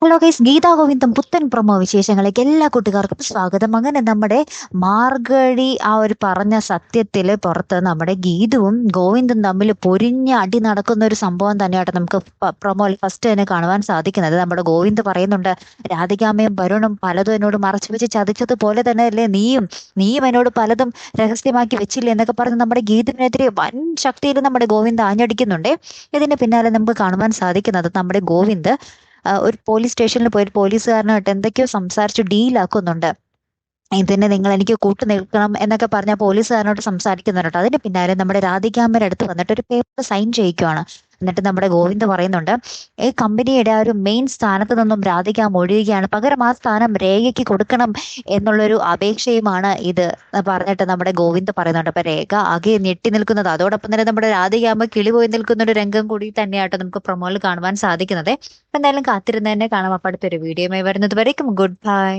Hello guys, Gita ഗോവിന്ദം പുത്തൻ promo വിശേഷങ്ങളിലേക്ക് എല്ലാ കൂട്ടുകാർക്കും സ്വാഗതം. അങ്ങനെ നമ്മുടെ മാർഗഴി ആ ഒരു പറഞ്ഞ സത്യത്തില് പുറത്ത് നമ്മുടെ ഗീതുവും ഗോവിന്ദും തമ്മിൽ പൊരിഞ്ഞ അടി നടക്കുന്ന ഒരു സംഭവം തന്നെയായിട്ട് നമുക്ക് പ്രൊമോയിൽ ഫസ്റ്റ് തന്നെ കാണുവാൻ സാധിക്കുന്നത്. നമ്മുടെ ഗോവിന്ദ് പറയുന്നുണ്ട്, രാധികാമ്മയും വരുണും പലതും എന്നോട് മറച്ചു വെച്ച് ചതിച്ചതുപോലെ തന്നെ അല്ലേ നീയും എന്നോട് പലതും രഹസ്യമാക്കി വെച്ചില്ലേ എന്നൊക്കെ പറഞ്ഞ് നമ്മുടെ ഗീതുവിനെതിരെ വൻ ശക്തിയിൽ നമ്മുടെ ഗോവിന്ദ് ആഞ്ഞടിക്കുന്നുണ്ട്. ഇതിന് പിന്നാലെ നമുക്ക് കാണുവാൻ സാധിക്കുന്നത് നമ്മുടെ ഗോവിന്ദ് ഒരു പോലീസ് സ്റ്റേഷനിൽ പോയി പോലീസുകാരനായിട്ട് എന്തൊക്കെയോ സംസാരിച്ച് ഡീലാക്കുന്നുണ്ട്. ഇതിന് നിങ്ങൾ എനിക്ക് കൂട്ടു നിൽക്കണം എന്നൊക്കെ പറഞ്ഞ പോലീസുകാരനോട് സംസാരിക്കുന്നുണ്ട്. അതിന് പിന്നാലെ നമ്മുടെ രാധികാമ്മയുടെ അടുത്ത് വന്നിട്ട് ഒരു പേപ്പർ സൈൻ ചെയ്യിക്കുവാണ്. എന്നിട്ട് നമ്മുടെ ഗോവിന്ദ് പറയുന്നുണ്ട്, ഈ കമ്പനിയുടെ ആ ഒരു മെയിൻ സ്ഥാനത്ത് നിന്നും രാധികാമ്മ ഒഴിയുകയാണ്, പകരം ആ സ്ഥാനം രേഖയ്ക്ക് കൊടുക്കണം എന്നുള്ളൊരു അപേക്ഷയുമാണ് ഇത് പറഞ്ഞിട്ട് നമ്മുടെ ഗോവിന്ദ് പറയുന്നുണ്ട്. അപ്പൊ രേഖ ആകെ ഞെട്ടി നിൽക്കുന്നത്, അതോടൊപ്പം തന്നെ നമ്മുടെ രാധികാമ്മ കിളി പോയി നിൽക്കുന്ന ഒരു രംഗം കൂടി തന്നെയായിട്ട് നമുക്ക് പ്രൊമോയിൽ കാണുവാൻ സാധിക്കുന്നത്. എന്തായാലും കാത്തിരുന്ന് തന്നെ കാണാം. അപ്പൊ അടുത്തൊരു വീഡിയോയുമായി വരുന്നത് വരയ്ക്കും ഗുഡ് ബൈ.